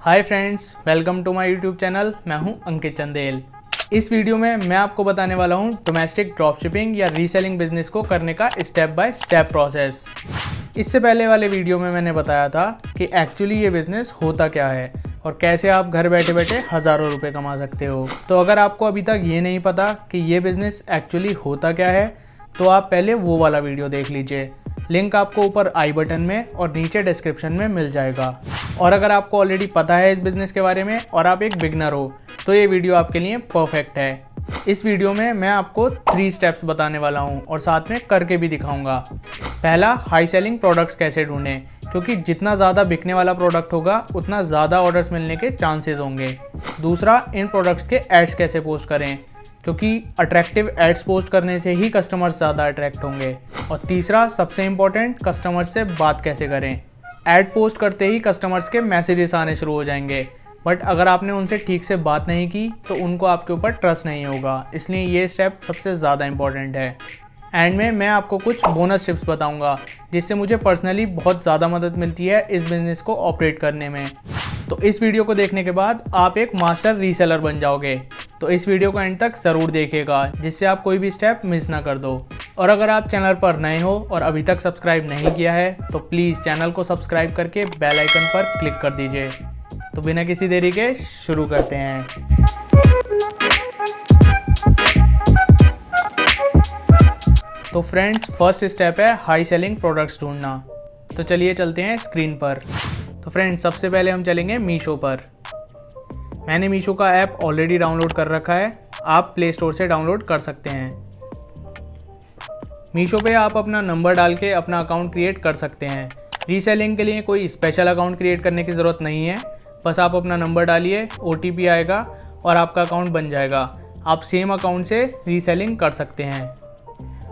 Hi friends, welcome to my YouTube channel. मैं हूं अंकित चंदेल। इस वीडियो में मैं आपको बताने वाला हूं डोमेस्टिक ड्रॉपशिपिंग या रीसेलिंग बिजनेस को करने का स्टेप बाय स्टेप प्रोसेस। इससे पहले वाले वीडियो में मैंने बताया था कि एक्चुअली ये बिज़नेस होता क्या है और कैसे आप घर बैठे बैठे हज़ारों रुपए कमा सकते हो। तो अगर आपको अभी तक ये नहीं पता कि ये बिज़नेस एक्चुअली होता क्या है तो आप पहले वो वाला वीडियो देख लीजिए। लिंक आपको ऊपर आई बटन में और नीचे डिस्क्रिप्शन में मिल जाएगा। और अगर आपको ऑलरेडी पता है इस बिज़नेस के बारे में और आप एक बिगनर हो तो ये वीडियो आपके लिए परफेक्ट है। इस वीडियो में मैं आपको 3 स्टेप्स बताने वाला हूँ और साथ में करके भी दिखाऊंगा। पहला, हाई सेलिंग प्रोडक्ट्स कैसे ढूंढें, क्योंकि जितना ज़्यादा बिकने वाला प्रोडक्ट होगा उतना ज़्यादा ऑर्डर्स मिलने के चांसेस होंगे। दूसरा, इन प्रोडक्ट्स के एड्स कैसे पोस्ट करें, क्योंकि अट्रैक्टिव एड्स पोस्ट करने से ही कस्टमर्स ज़्यादा अट्रैक्ट होंगे। और तीसरा, सबसे इम्पोर्टेंट, कस्टमर्स से बात कैसे करें। ऐड पोस्ट करते ही कस्टमर्स के मैसेजेस आने शुरू हो जाएंगे, बट अगर आपने उनसे ठीक से बात नहीं की तो उनको आपके ऊपर ट्रस्ट नहीं होगा। इसलिए ये स्टेप सबसे ज़्यादा इम्पॉर्टेंट है। एंड में मैं आपको कुछ बोनस टिप्स बताऊंगा जिससे मुझे पर्सनली बहुत ज़्यादा मदद मिलती है इस बिज़नेस को ऑपरेट करने में। तो इस वीडियो को देखने के बाद आप एक मास्टर रीसेलर बन जाओगे। तो इस वीडियो को एंड तक ज़रूर देखिएगा जिससे आप कोई भी स्टेप मिस ना कर दो। और अगर आप चैनल पर नए हो और अभी तक सब्सक्राइब नहीं किया है तो प्लीज़ चैनल को सब्सक्राइब करके बेल आइकन पर क्लिक कर दीजिए। तो बिना किसी देरी के शुरू करते हैं। तो फ्रेंड्स, फर्स्ट स्टेप है हाई सेलिंग प्रोडक्ट्स ढूंढना। तो चलिए चलते हैं स्क्रीन पर। तो फ्रेंड्स, सबसे पहले हम चलेंगे मीशो पर। मैंने मीशो का ऐप ऑलरेडी डाउनलोड कर रखा है, आप प्ले स्टोर से डाउनलोड कर सकते हैं। मीशो पे आप अपना नंबर डाल के अपना अकाउंट क्रिएट कर सकते हैं। रीसेलिंग के लिए कोई स्पेशल अकाउंट क्रिएट करने की ज़रूरत नहीं है, बस आप अपना नंबर डालिए, OTP आएगा और आपका अकाउंट बन जाएगा। आप सेम अकाउंट से रीसेलिंग कर सकते हैं।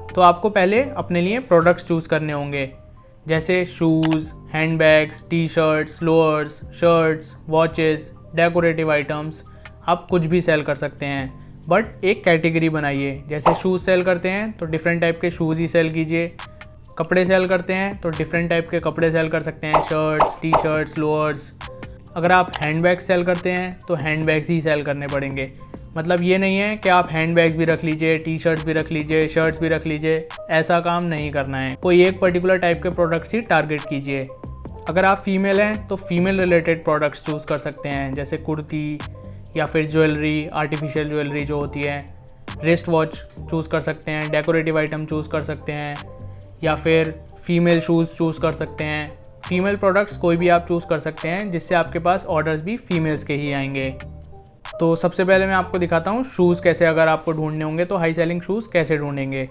तो आपको पहले अपने लिए प्रोडक्ट्स चूज़ करने होंगे, जैसे shoes, handbags, T shirts, lowers, shirts, watches, decorative items. आप कुछ भी सेल कर सकते हैं, बट एक कैटेगरी बनाइए। जैसे शूज़ सेल करते हैं तो डिफरेंट टाइप के शूज़ ही सेल कीजिए। कपड़े सेल करते हैं तो डिफरेंट टाइप के कपड़े सेल कर सकते हैं, शर्ट्स, टी शर्ट्स, लोअर्स। अगर आप हैंडबैग्स सेल करते हैं तो हैंडबैग्स ही सेल करने पड़ेंगे। मतलब ये नहीं है कि आप हैंडबैग्स भी रख लीजिए, टी शर्ट्स भी रख लीजिए, शर्ट्स भी रख लीजिए, ऐसा काम नहीं करना है। कोई एक पर्टिकुलर टाइप के प्रोडक्ट्स ही टारगेट कीजिए। अगर आप फीमेल हैं तो फीमेल रिलेटेड प्रोडक्ट्स चूज़ कर सकते हैं, जैसे कुर्ती या फिर ज्वेलरी, आर्टिफिशियल ज्वेलरी जो होती है, रिस्ट वॉच चूज़ कर सकते हैं, डेकोरेटिव आइटम चूज़ कर सकते हैं, या फिर फीमेल शूज़ चूज़ कर सकते हैं। फीमेल प्रोडक्ट्स कोई भी आप चूज़ कर सकते हैं जिससे आपके पास ऑर्डर्स भी फीमेल्स के ही आएंगे। तो सबसे पहले मैं आपको दिखाता हूँ शूज़ कैसे, अगर आपको ढूंढने होंगे तो हाई सेलिंग शूज़ कैसे ढूंढेंगे।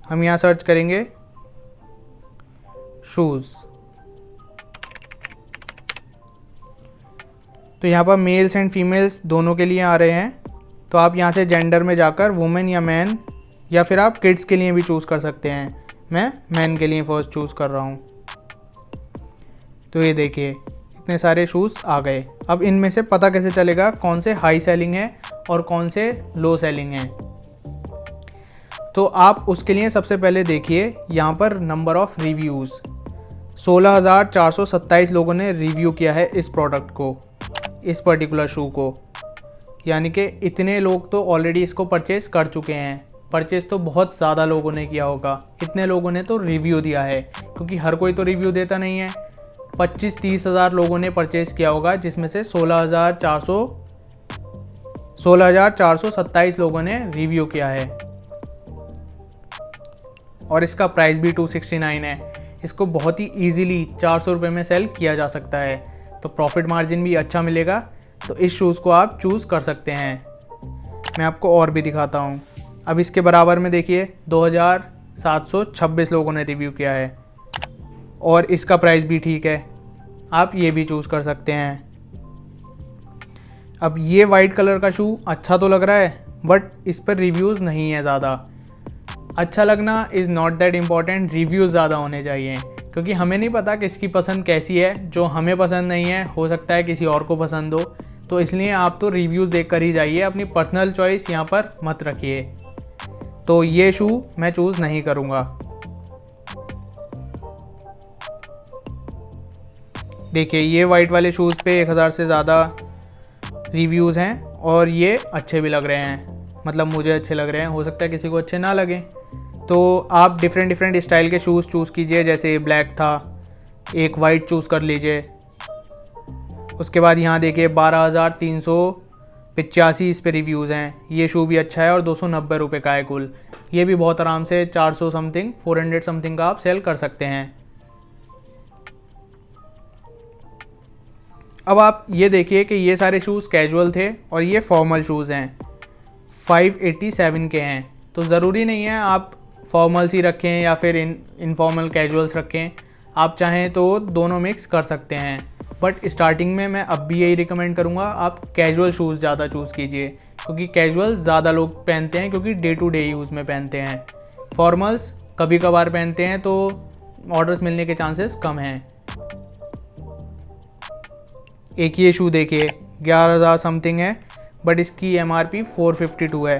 हम यहाँ सर्च करेंगे शूज़। तो यहाँ पर मेल्स एंड फीमेल्स दोनों के लिए आ रहे हैं। तो आप यहाँ से जेंडर में जाकर वुमेन या मैन, या फिर आप किड्स के लिए भी चूज़ कर सकते हैं। मैं मैन के लिए फर्स्ट चूज़ कर रहा हूँ। तो ये देखिए, इतने सारे शूज़ आ गए। अब इनमें से पता कैसे चलेगा कौन से हाई सेलिंग है और कौन से लो सेलिंग है। तो आप उसके लिए सबसे पहले देखिए यहाँ पर नंबर ऑफ़ रिव्यूज़। 16,427 लोगों ने रिव्यू किया है इस प्रोडक्ट को, इस पर्टिकुलर शू को। यानी कि इतने लोग तो ऑलरेडी इसको परचेस कर चुके हैं। परचेस तो बहुत ज़्यादा लोगों ने किया होगा, इतने लोगों ने तो रिव्यू दिया है, क्योंकि हर कोई तो रिव्यू देता नहीं है। 25-30 हज़ार लोगों ने परचेस किया होगा, जिसमें से 16,427 लोगों ने रिव्यू किया है। और इसका प्राइस भी 269 है। इसको बहुत ही ईजीली 400 रुपये में सेल किया जा सकता है, तो प्रॉफिट मार्जिन भी अच्छा मिलेगा। तो इस शूज़ को आप चूज़ कर सकते हैं। मैं आपको और भी दिखाता हूँ। अब इसके बराबर में देखिए 2,726 लोगों ने रिव्यू किया है और इसका प्राइस भी ठीक है, आप ये भी चूज़ कर सकते हैं। अब ये वाइट कलर का शू अच्छा तो लग रहा है, बट इस पर रिव्यूज़ नहीं है ज़्यादा। अच्छा लगना is not that important, reviews ज़्यादा होने चाहिए, क्योंकि हमें नहीं पता किसकी पसंद कैसी है। जो हमें पसंद नहीं है हो सकता है किसी और को पसंद हो, तो इसलिए आप तो रिव्यूज़ देख कर ही जाइए, अपनी पर्सनल चॉइस यहाँ पर मत रखिए। तो ये शू मैं चूज़ नहीं करूँगा। देखिए ये वाइट वाले शूज़ पे 1000 से ज़्यादा रिव्यूज़ हैं और ये अच्छे भी लग रहे हैं, मतलब मुझे अच्छे लग रहे हैं, हो सकता है किसी को अच्छे ना लगे। तो आप डिफरेंट स्टाइल के शूज़ चूज़ कीजिए, जैसे ब्लैक था, एक वाइट चूज़ कर लीजिए। उसके बाद यहाँ देखिए 12,385 इस पे रिव्यूज़ हैं। ये शू भी अच्छा है और 290 रुपये का है कुल। ये भी बहुत आराम से 400 समथिंग 400 समथिंग का आप सेल कर सकते हैं। अब आप ये देखिए कि ये सारे शूज़ कैजुअल थे और ये फॉर्मल शूज़ हैं, 587 के हैं। तो ज़रूरी नहीं है आप फॉर्मल्स ही रखें या फिर इनफॉर्मल कैजुअल्स रखें, आप चाहें तो दोनों मिक्स कर सकते हैं। बट स्टार्टिंग में मैं अब भी यही रिकमेंड करूँगा, आप कैजुअल शूज़ ज़्यादा चूज़ कीजिए, क्योंकि कैजुअल ज़्यादा लोग पहनते हैं, क्योंकि डे टू डे यूज़ में पहनते हैं। फॉर्मल्स कभी कभार पहनते हैं तो ऑर्डर्स मिलने के चांसेस कम हैं। एक ये शू देखिए 11,000 समथिंग है, बट इसकी MRP 452 है।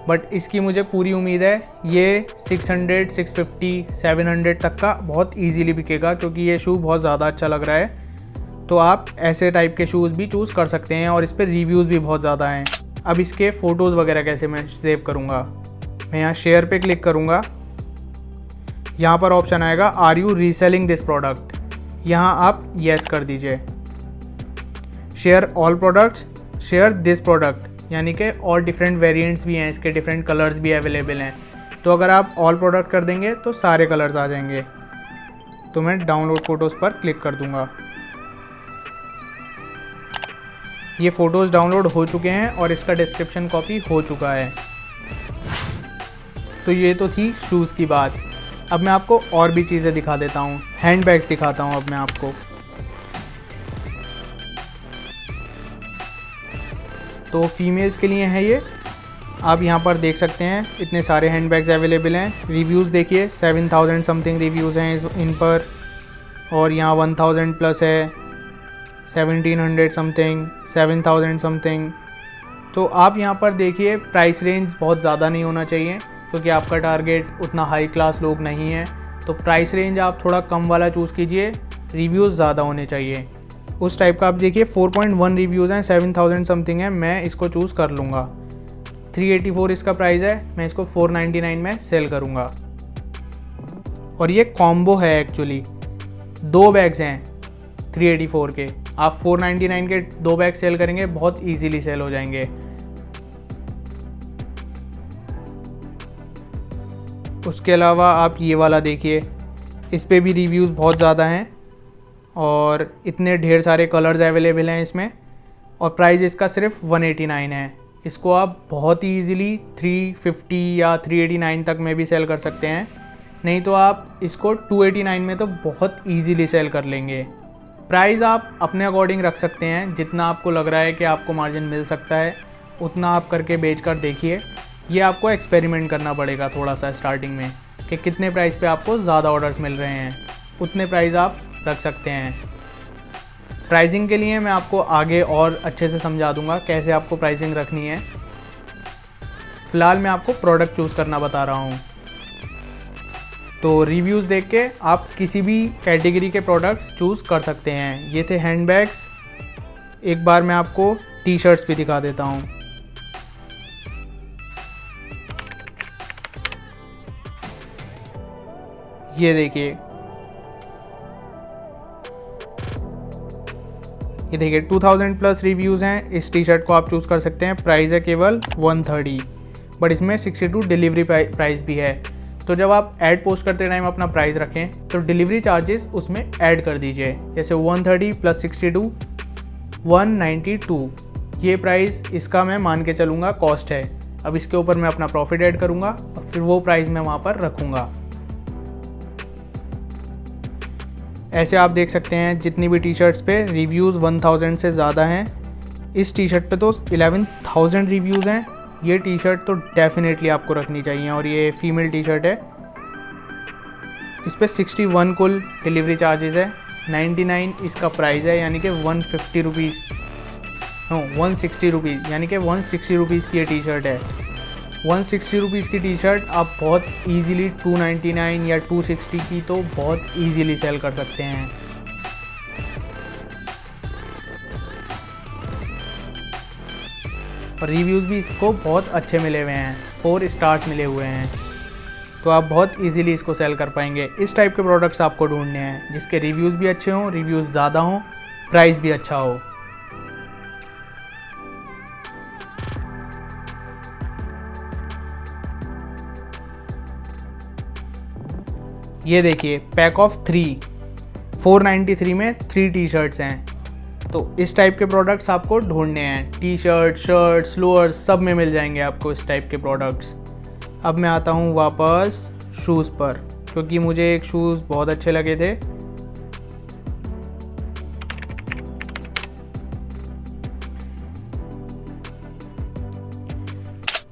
बट इसकी मुझे पूरी उम्मीद है ये 600, 650, 700 तक का बहुत इजीली बिकेगा, क्योंकि ये शू बहुत ज़्यादा अच्छा लग रहा है। तो आप ऐसे टाइप के शूज़ भी चूज़ कर सकते हैं और इस पर रिव्यूज़ भी बहुत ज़्यादा हैं। अब इसके फ़ोटोज़ वगैरह कैसे मैं सेव करूँगा, मैं यहाँ शेयर पे क्लिक करूँगा। यहाँ पर ऑप्शन आएगा are you reselling this product, यहाँ आप येस कर दीजिए। Share all products, share this product, यानी कि और डिफरेंट वेरिएंट्स भी हैं, इसके डिफरेंट कलर्स भी अवेलेबल हैं। तो अगर आप ऑल प्रोडक्ट कर देंगे तो सारे कलर्स आ जाएंगे। तो मैं डाउनलोड फ़ोटोज़ पर क्लिक कर दूँगा। ये फ़ोटोज़ डाउनलोड हो चुके हैं और इसका डिस्क्रिप्शन कॉपी हो चुका है। तो ये तो थी शूज़ की बात। अब मैं आपको और भी चीज़ें दिखा देता हूँ, हैंड बैग्स दिखाता हूँ अब मैं आपको। तो फीमेल्स के लिए है ये, आप यहाँ पर देख सकते हैं इतने सारे हैंड बैग्स अवेलेबल हैं। रिव्यूज़ देखिए 7000 समथिंग रिव्यूज़ हैं इन पर, और यहाँ 1000 प्लस है, 1700 समथिंग, 7000 समथिंग। तो आप यहाँ पर देखिए प्राइस रेंज बहुत ज़्यादा नहीं होना चाहिए, क्योंकि आपका टारगेट उतना हाई क्लास लोग नहीं है। तो प्राइस रेंज आप थोड़ा कम वाला चूज़ कीजिए, रिव्यूज़ ज़्यादा होने चाहिए उस टाइप का। आप देखिए 4.1 रिव्यूज़ हैं, 7000 समथिंग है, मैं इसको चूज़ कर लूँगा। 384 इसका प्राइस है, मैं इसको 499 में सेल करूँगा। और ये कॉम्बो है एक्चुअली, 2 बैग्स हैं 384 के, आप 499 के 2 बैग सेल करेंगे, बहुत इजीली सेल हो जाएंगे। उसके अलावा आप ये वाला देखिए, इस पे भी रिव्यूज़ बहुत ज़्यादा हैं और इतने ढेर सारे कलर्स अवेलेबल हैं इसमें, और प्राइस इसका सिर्फ 189 है। इसको आप बहुत ही ईजिली 350 या 389 तक में भी सेल कर सकते हैं, नहीं तो आप इसको 289 में तो बहुत ईजिली सेल कर लेंगे। प्राइस आप अपने अकॉर्डिंग रख सकते हैं, जितना आपको लग रहा है कि आपको मार्जिन मिल सकता है उतना आप करके बेच कर देखिए। ये आपको एक्सपेरिमेंट करना पड़ेगा थोड़ा सा स्टार्टिंग में, कि कितने प्राइस पे आपको ज़्यादा ऑर्डर्स मिल रहे हैं, उतने प्राइस आप रख सकते हैं। प्राइसिंग के लिए मैं आपको आगे और अच्छे से समझा दूंगा कैसे आपको प्राइसिंग रखनी है। फ़िलहाल मैं आपको प्रोडक्ट चूज़ करना बता रहा हूँ। तो रिव्यूज़ देख के आप किसी भी कैटेगरी के प्रोडक्ट्स चूज़ कर सकते हैं। ये थे हैंड बैग्स। एक बार मैं आपको टी शर्ट्स भी दिखा देता हूँ। ये देखिए, ये देखिए 2000 प्लस रिव्यूज़ हैं। इस टी शर्ट को आप चूज़ कर सकते हैं। प्राइस है केवल 130, बट इसमें 62 डिलीवरी प्राइस भी है। तो जब आप ऐड पोस्ट करते टाइम अपना प्राइस रखें तो डिलीवरी चार्जेस उसमें ऐड कर दीजिए। जैसे 130 प्लस 62 192, ये प्राइस इसका मैं मान के चलूँगा कॉस्ट है। अब इसके ऊपर मैं अपना प्रॉफिट ऐड करूँगा और फिर वो प्राइस मैं वहाँ पर रखूँगा। ऐसे आप देख सकते हैं जितनी भी टी शर्ट्स पे रिव्यूज़ 1000 से ज़्यादा हैं। इस टी शर्ट पे तो 11000 रिव्यूज़ हैं। ये टी शर्ट तो डेफिनेटली आपको रखनी चाहिए, और ये फीमेल टी शर्ट है। इस पे 61 कुल डिलीवरी चार्जेस है, 99 इसका प्राइस है, यानी कि 150 रुपीज़, 160 रुपीज़, यानी कि 160 रुपीज़ की ये टी शर्ट है। 160 रुपीज़ की टी शर्ट आप बहुत इजीली 299 या 260 की तो बहुत इजीली सेल कर सकते हैं। और रिव्यूज़ भी इसको बहुत अच्छे मिले हुए हैं, 4 स्टार्स मिले हुए हैं। तो आप बहुत इजीली इसको सेल कर पाएंगे। इस टाइप के प्रोडक्ट्स आपको ढूंढने हैं जिसके रिव्यूज़ भी अच्छे हों, रिव्यूज़ ज़्यादा हों, प्राइस भी अच्छा हो। ये देखिए पैक ऑफ 3 493 में 3 टी शर्ट्स हैं। तो इस टाइप के प्रोडक्ट्स आपको ढूंढने हैं। टी शर्ट, शर्ट्स, लोअर्स सब में मिल जाएंगे आपको इस टाइप के प्रोडक्ट्स। अब मैं आता हूँ वापस शूज़ पर, क्योंकि मुझे एक शूज़ बहुत अच्छे लगे थे।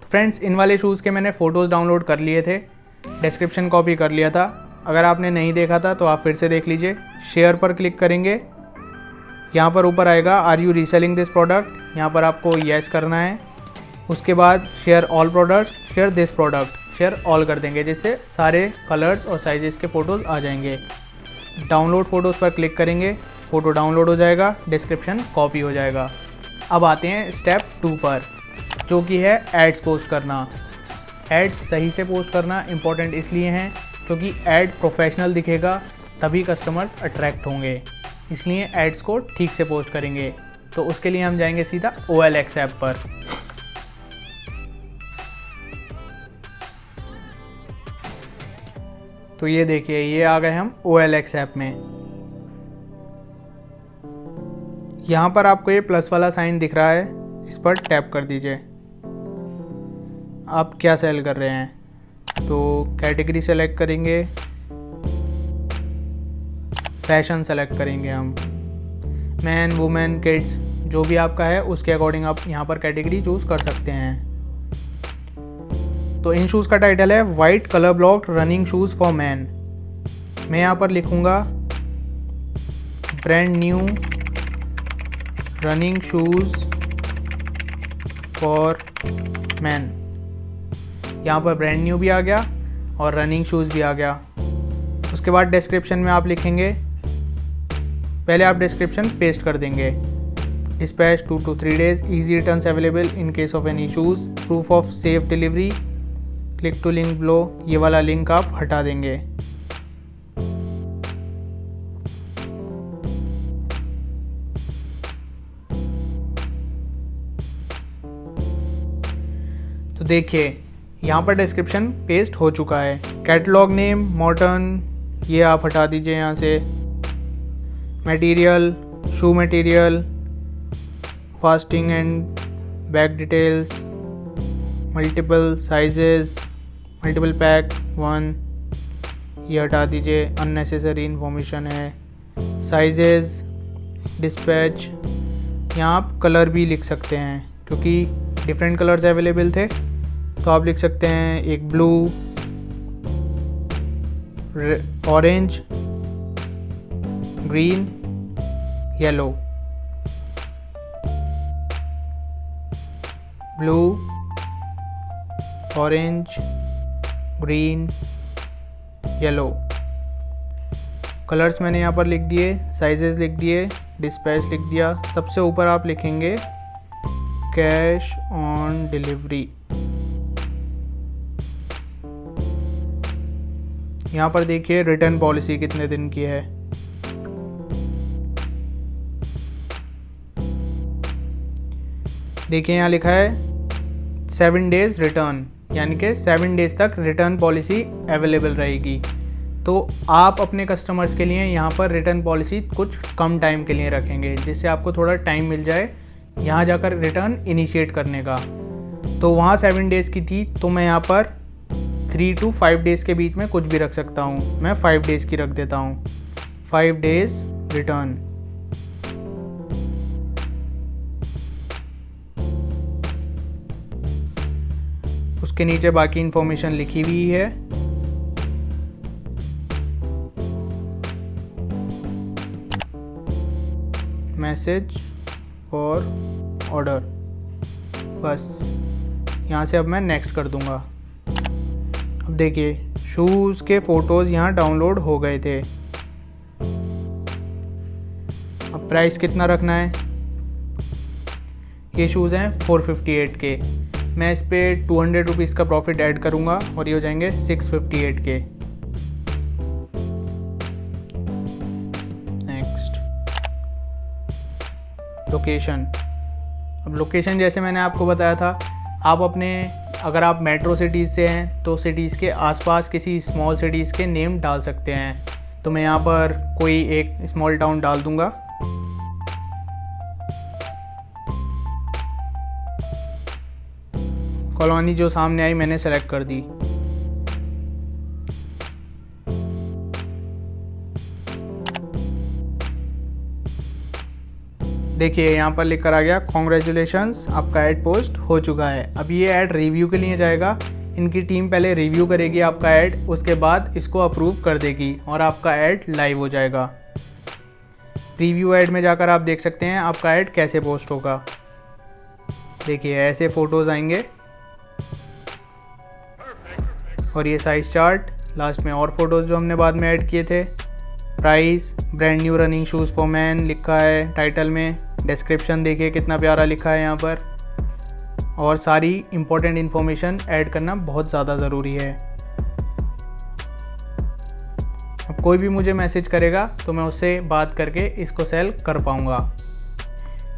फ्रेंड्स, इन वाले शूज़ के मैंने फ़ोटोज़ डाउनलोड कर लिए थे, डिस्क्रिप्शन कॉपी कर लिया था। अगर आपने नहीं देखा था तो आप फिर से देख लीजिए। शेयर पर क्लिक करेंगे, यहाँ पर ऊपर आएगा are you reselling this product, यहाँ पर आपको येस करना है। उसके बाद share all products, share this product, share all कर देंगे, जिससे सारे कलर्स और साइजेस के फ़ोटोज़ आ जाएंगे। डाउनलोड फ़ोटोज़ पर क्लिक करेंगे, फ़ोटो डाउनलोड हो जाएगा, डिस्क्रिप्शन कॉपी हो जाएगा। अब आते हैं स्टेप 2 पर, जो कि है एड्स पोस्ट करना। एड्स सही से पोस्ट करना इम्पॉर्टेंट इसलिए हैं क्योंकि एड प्रोफेशनल दिखेगा, तभी कस्टमर्स अट्रैक्ट होंगे। इसलिए एड्स को ठीक से पोस्ट करेंगे। तो उसके लिए हम जाएंगे सीधा OLX ऐप पर। तो ये देखिए, ये आ गए हम OLX ऐप में। यहाँ पर आपको ये प्लस वाला साइन दिख रहा है, इस पर टैप कर दीजिए। आप क्या सेल कर रहे हैं, तो कैटेगरी सेलेक्ट करेंगे, फैशन सेलेक्ट करेंगे हम, मैन, वुमेन, किड्स, जो भी आपका है उसके अकॉर्डिंग आप यहाँ पर कैटेगरी चूज़ कर सकते हैं। तो इन शूज़ का टाइटल है white colour blocked running shoes for man. मैं यहाँ पर लिखूँगा brand new running shoes for man. यहाँ पर ब्रांड न्यू भी आ गया और रनिंग शूज़ भी आ गया। उसके बाद डिस्क्रिप्शन में आप लिखेंगे, पहले आप डिस्क्रिप्शन पेस्ट कर देंगे, dispatch 2 to 3 days, easy returns available in case of any issues, proof of safe delivery, click to link below। ये वाला लिंक आप हटा देंगे। तो देखिए यहाँ पर डिस्क्रिप्शन पेस्ट हो चुका है। कैटलॉग नेम मॉडर्न, ये आप हटा दीजिए यहाँ से। Material, shoe material, fasting and back details, multiple sizes, multiple pack 1, ये हटा दीजिए, अननेसेसरी इन्फॉर्मेशन है। साइजेस, डिस्पैच, यहाँ आप कलर भी लिख सकते हैं क्योंकि डिफरेंट कलर्स अवेलेबल थे, तो आप लिख सकते हैं एक blue, orange, green, yellow. Blue, orange, green, yellow colours मैंने यहाँ पर लिख दिए, साइजेस लिख दिए, डिस्पैच लिख दिया। सबसे ऊपर आप लिखेंगे कैश ऑन डिलीवरी। यहाँ पर देखिए रिटर्न पॉलिसी कितने दिन की है। देखिए यहाँ लिखा है 7 days रिटर्न, यानी कि 7 days तक रिटर्न पॉलिसी अवेलेबल रहेगी। तो आप अपने कस्टमर्स के लिए यहाँ पर रिटर्न पॉलिसी कुछ कम टाइम के लिए रखेंगे, जिससे आपको थोड़ा टाइम मिल जाए यहाँ जाकर रिटर्न इनिशिएट करने का। तो वहाँ 7 days की थी, तो मैं यहाँ पर 3 to 5 days के बीच में कुछ भी रख सकता हूँ। मैं 5 days की रख देता हूँ, 5 days रिटर्न। उसके नीचे बाकी इंफॉर्मेशन लिखी हुई है। मैसेज फॉर ऑर्डर, बस यहाँ से अब मैं नेक्स्ट कर दूँगा। अब देखिए शूज़ के फ़ोटोज़ यहाँ डाउनलोड हो गए थे। अब प्राइस कितना रखना है, ये शूज़ हैं 458 के। मैं इस पे 200 रुपीज़ का प्रॉफिट ऐड करूँगा और ये हो जाएंगे 658 के। Next location. अब लोकेशन जैसे मैंने आपको बताया था, आप अपने अगर आप मेट्रो सिटीज़ से हैं तो सिटीज़ के आसपास किसी स्मॉल सिटीज़ के नेम डाल सकते हैं। तो मैं यहाँ पर कोई एक स्मॉल टाउन डाल दूँगा। कॉलोनी जो सामने आई मैंने सेलेक्ट कर दी। देखिए यहाँ पर लिख कर आ गया कॉन्ग्रेचुलेशंस, आपका ऐड पोस्ट हो चुका है। अब ये ऐड रिव्यू के लिए जाएगा। इनकी टीम पहले रिव्यू करेगी आपका ऐड, उसके बाद इसको अप्रूव कर देगी और आपका ऐड लाइव हो जाएगा। प्रीव्यू ऐड में जाकर आप देख सकते हैं आपका ऐड कैसे पोस्ट होगा। देखिए ऐसे फ़ोटोज़ आएंगे और ये साइज चार्ट, लास्ट में और फोटोज़ जो हमने बाद में ऐड किए थे। Price, brand new running shoes for man लिखा है टाइटल में। डिस्क्रिप्शन देखिए कितना प्यारा लिखा है यहाँ पर। और सारी इम्पोर्टेंट इन्फॉर्मेशन ऐड करना बहुत ज़्यादा ज़रूरी है। अब कोई भी मुझे मैसेज करेगा तो मैं उससे बात करके इसको सेल कर पाऊँगा।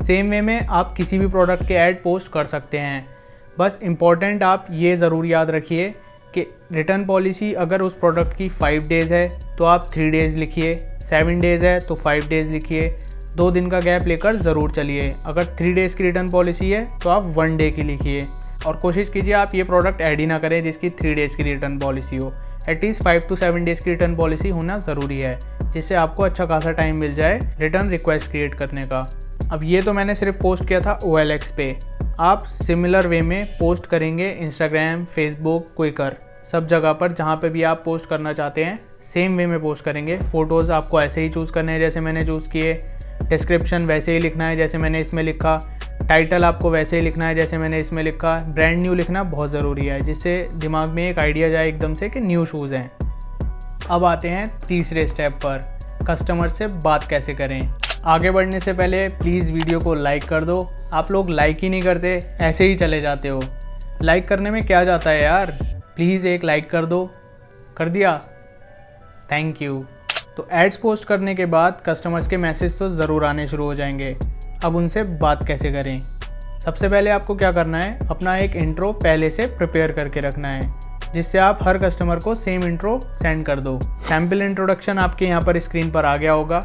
सेम वे में आप किसी भी प्रोडक्ट के ऐड पोस्ट कर सकते हैं। बस इम्पॉर्टेंट आप ये ज़रूर याद रखिए कि रिटर्न पॉलिसी अगर उस प्रोडक्ट की 5 डेज़ है तो आप 3 डेज़ लिखिए, 7 डेज़ है तो 5 डेज़ लिखिए, 2 दिन का गैप लेकर ज़रूर चलिए। अगर 3 डेज़ की रिटर्न पॉलिसी है तो आप 1 डे की लिखिए और कोशिश कीजिए आप ये प्रोडक्ट ऐड ही ना करें जिसकी 3 डेज़ की रिटर्न पॉलिसी हो। एटलीस्ट 5 to 7 डेज़ की रिटर्न पॉलिसी होना ज़रूरी है, जिससे आपको अच्छा खासा टाइम मिल जाए रिटर्न रिक्वेस्ट क्रिएट करने का। अब ये तो मैंने सिर्फ पोस्ट किया था OLX पे। आप सिमिलर वे में पोस्ट करेंगे इंस्टाग्राम, फेसबुक, क्विकर, सब जगह पर जहाँ पे भी आप पोस्ट करना चाहते हैं सेम वे में पोस्ट करेंगे। फ़ोटोज़ आपको ऐसे ही चूज़ करने हैं जैसे मैंने चूज़ किए, डिस्क्रिप्शन वैसे ही लिखना है जैसे मैंने इसमें लिखा, टाइटल आपको वैसे ही लिखना है जैसे मैंने इसमें लिखा। ब्रांड न्यू लिखना बहुत ज़रूरी है जिससे दिमाग में एक आइडिया जाए एकदम से कि न्यू शूज़ हैं। अब आते हैं तीसरे स्टेप पर, कस्टमर से बात कैसे करें। आगे बढ़ने से पहले प्लीज़ वीडियो को लाइक कर दो। आप लोग लाइक ही नहीं करते, ऐसे ही चले जाते हो। लाइक करने में क्या जाता है यार, प्लीज़ एक लाइक कर दो। कर दिया? Thank you. तो एड्स पोस्ट करने के बाद कस्टमर्स के मैसेज तो ज़रूर आने शुरू हो जाएंगे। अब उनसे बात कैसे करें। सबसे पहले आपको क्या करना है, अपना एक इंट्रो पहले से प्रिपेयर करके रखना है जिससे आप हर कस्टमर को सेम इंट्रो सेंड कर दो। सैम्पल इंट्रोडक्शन आपके यहाँ पर स्क्रीन पर आ गया होगा।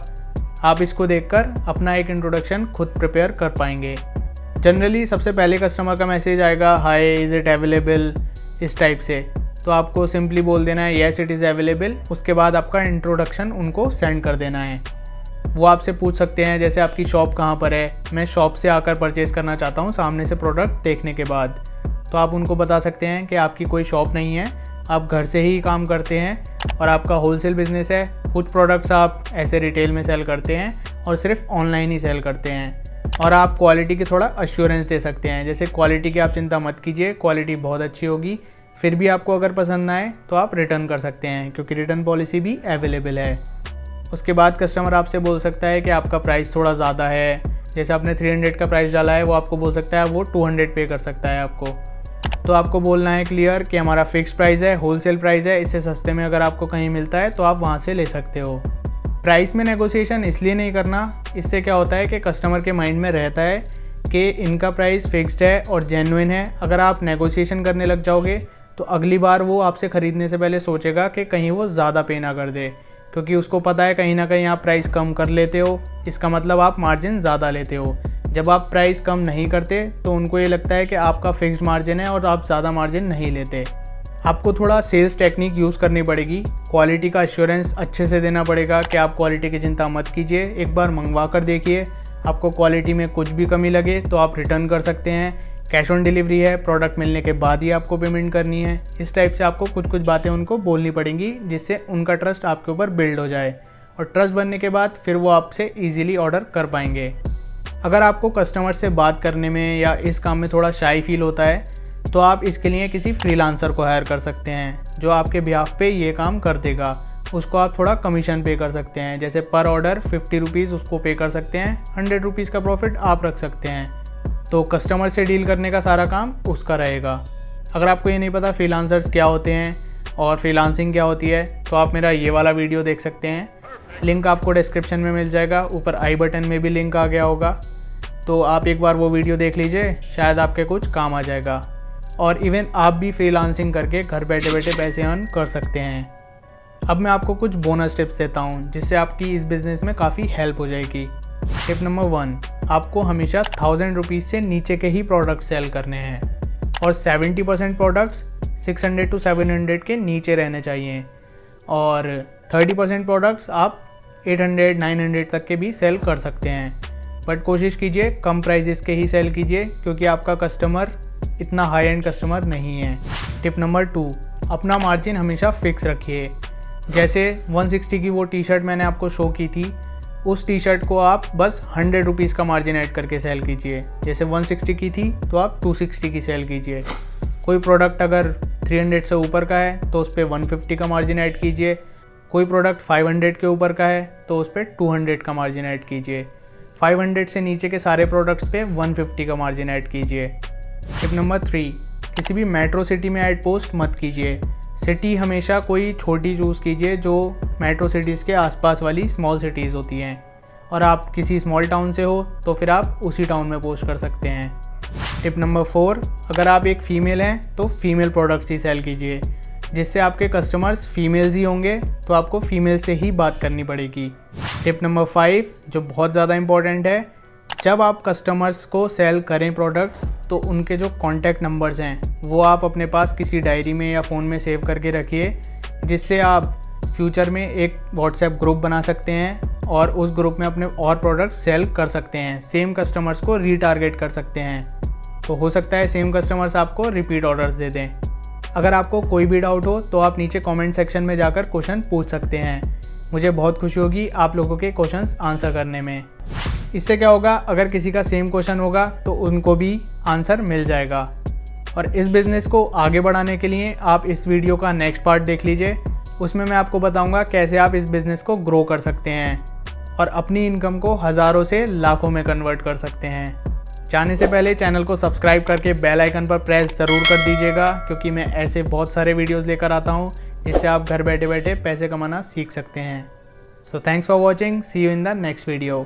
आप इसको देखकर अपना एक इंट्रोडक्शन खुद प्रिपेयर कर पाएंगे। जनरली सबसे पहले कस्टमर का मैसेज आएगा, हाय इज़ इट अवेलेबल, इस टाइप से। तो आपको सिंपली बोल देना है येस इट इज़ अवेलेबल। उसके बाद आपका इंट्रोडक्शन उनको सेंड कर देना है। वो आपसे पूछ सकते हैं जैसे आपकी शॉप कहाँ पर है, मैं शॉप से आकर परचेज़ करना चाहता हूँ सामने से प्रोडक्ट देखने के बाद। तो आप उनको बता सकते हैं कि आपकी कोई शॉप नहीं है, आप घर से ही काम करते हैं और आपका होलसेल बिजनेस है। कुछ प्रोडक्ट्स आप ऐसे रिटेल में सेल करते हैं और सिर्फ ऑनलाइन ही सेल करते हैं। और आप क्वालिटी की थोड़ा अश्योरेंस दे सकते हैं, जैसे क्वालिटी की आप चिंता मत कीजिए, क्वालिटी बहुत अच्छी होगी। फिर भी आपको अगर पसंद ना आए तो आप रिटर्न कर सकते हैं क्योंकि रिटर्न पॉलिसी भी अवेलेबल है। उसके बाद कस्टमर आपसे बोल सकता है कि आपका प्राइस थोड़ा ज़्यादा है। जैसे आपने 300 का प्राइस डाला है, वो आपको बोल सकता है वो 200 पे कर सकता है आपको। तो आपको बोलना है क्लियर कि हमारा फिक्स प्राइस है, होलसेल प्राइस है, इससे सस्ते में अगर आपको कहीं मिलता है तो आप वहाँ से ले सकते हो। प्राइस में नेगोशिएशन इसलिए नहीं करना, इससे क्या होता है कि कस्टमर के माइंड में रहता है कि इनका प्राइस फिक्स्ड है और जेन्युइन है। अगर आप नेगोशिएशन करने लग जाओगे तो अगली बार वो आपसे ख़रीदने से पहले सोचेगा कि कहीं वो ज़्यादा पे ना कर दे, क्योंकि उसको पता है कहीं ना कहीं आप प्राइस कम कर लेते हो, इसका मतलब आप मार्जिन ज़्यादा लेते हो। जब आप प्राइस कम नहीं करते तो उनको ये लगता है कि आपका फिक्स्ड मार्जिन है और आप ज़्यादा मार्जिन नहीं लेते। आपको थोड़ा सेल्स टेक्निक यूज़ करनी पड़ेगी, क्वालिटी का एश्योरेंस अच्छे से देना पड़ेगा कि आप क्वालिटी की चिंता मत कीजिए, एक बार मंगवा कर देखिए। आपको क्वालिटी में कुछ भी कमी लगे तो आप रिटर्न कर सकते हैं। कैश ऑन डिलीवरी है, प्रोडक्ट मिलने के बाद ही आपको पेमेंट करनी है। इस टाइप से आपको कुछ कुछ बातें उनको बोलनी पड़ेंगी जिससे उनका ट्रस्ट आपके ऊपर बिल्ड हो जाए और ट्रस्ट बनने के बाद फिर वो आपसे ईजिली ऑर्डर कर पाएंगे। अगर आपको कस्टमर से बात करने में या इस काम में थोड़ा शाई फील होता है तो आप इसके लिए किसी फ्रीलांसर को हायर कर सकते हैं जो आपके बिहाफ पे ये काम कर देगा। उसको आप थोड़ा कमीशन पे कर सकते हैं, जैसे पर ऑर्डर 50 रुपीज़ उसको पे कर सकते हैं, 100 रुपीज़ का प्रॉफिट आप रख सकते हैं। तो कस्टमर से डील करने का सारा काम उसका रहेगा। अगर आपको ये नहीं पता फ्रीलांसर्स क्या होते हैं और फ्रीलांसिंग क्या होती है, तो आप मेरा ये वाला वीडियो देख सकते हैं। लिंक आपको डिस्क्रिप्शन में मिल जाएगा, ऊपर आई बटन में भी लिंक आ गया होगा, तो आप एक बार वो वीडियो देख लीजिए, शायद आपके कुछ काम आ जाएगा। और इवन आप भी फ्रीलांसिंग करके घर बैठे बैठे पैसे अर्न कर सकते हैं। अब मैं आपको कुछ बोनस टिप्स देता हूँ जिससे आपकी इस बिज़नेस में काफ़ी हेल्प हो जाएगी। टिप नंबर 1, आपको हमेशा 1000 रुपीज़ से नीचे के ही प्रोडक्ट सेल करने हैं और 70% प्रोडक्ट्स 600 to 700 के नीचे रहने चाहिए और 30% प्रोडक्ट्स आप 800 900 तक के भी सेल कर सकते हैं। बट कोशिश कीजिए कम प्राइजेस के ही सेल कीजिए, क्योंकि आपका कस्टमर इतना हाई एंड कस्टमर नहीं है। टिप नंबर 2, अपना मार्जिन हमेशा फिक्स रखिए। जैसे 160 की वो टी शर्ट मैंने आपको शो की थी, उस टी शर्ट को आप बस 100 रुपीज़ का मार्जिन ऐड करके सेल कीजिए। जैसे 160 की थी तो आप 260 की सेल कीजिए। कोई प्रोडक्ट अगर 300 से ऊपर का है तो उस पर 150 का मार्जिन ऐड कीजिए। कोई प्रोडक्ट 500 के ऊपर का है तो उस पर 200 का मार्जिन ऐड कीजिए। 500 से नीचे के सारे प्रोडक्ट्स पे 150 का मार्जिन ऐड कीजिए। टिप नंबर 3, किसी भी मेट्रो सिटी में ऐड पोस्ट मत कीजिए। सिटी हमेशा कोई छोटी चूज़ कीजिए जो मेट्रो सिटीज़ के आसपास वाली स्मॉल सिटीज़ होती हैं, और आप किसी स्मॉल टाउन से हो तो फिर आप उसी टाउन में पोस्ट कर सकते हैं। टिप नंबर 4, अगर आप एक फ़ीमेल हैं तो फीमेल प्रोडक्ट्स ही सेल कीजिए, जिससे आपके कस्टमर्स फीमेल्स ही होंगे, तो आपको फीमेल से ही बात करनी पड़ेगी। टिप नंबर 5, जो बहुत ज़्यादा इम्पॉर्टेंट है, जब आप कस्टमर्स को सेल करें प्रोडक्ट्स तो उनके जो कॉन्टैक्ट नंबर्स हैं वो आप अपने पास किसी डायरी में या फ़ोन में सेव करके रखिए, जिससे आप फ्यूचर में एक व्हाट्सएप ग्रुप बना सकते हैं और उस ग्रुप में अपने और प्रोडक्ट्स सेल कर सकते हैं। सेम कस्टमर्स को रीटारगेट कर सकते हैं, तो हो सकता है सेम कस्टमर्स आपको रिपीट ऑर्डर्स दे दें। अगर आपको कोई भी डाउट हो तो आप नीचे कमेंट सेक्शन में जाकर क्वेश्चन पूछ सकते हैं। मुझे बहुत खुशी होगी आप लोगों के क्वेश्चंस आंसर करने में। इससे क्या होगा, अगर किसी का सेम क्वेश्चन होगा तो उनको भी आंसर मिल जाएगा। और इस बिज़नेस को आगे बढ़ाने के लिए आप इस वीडियो का नेक्स्ट पार्ट देख लीजिए, उसमें मैं आपको बताऊंगा कैसे आप इस बिज़नेस को ग्रो कर सकते हैं और अपनी इनकम को हज़ारों से लाखों में कन्वर्ट कर सकते हैं। जाने से पहले चैनल को सब्सक्राइब करके बेल आइकन पर प्रेस ज़रूर कर दीजिएगा, क्योंकि मैं ऐसे बहुत सारे वीडियोज़ लेकर आता हूँ जिससे आप घर बैठे बैठे पैसे कमाना सीख सकते हैं। So thanks for watching, see you in the next video.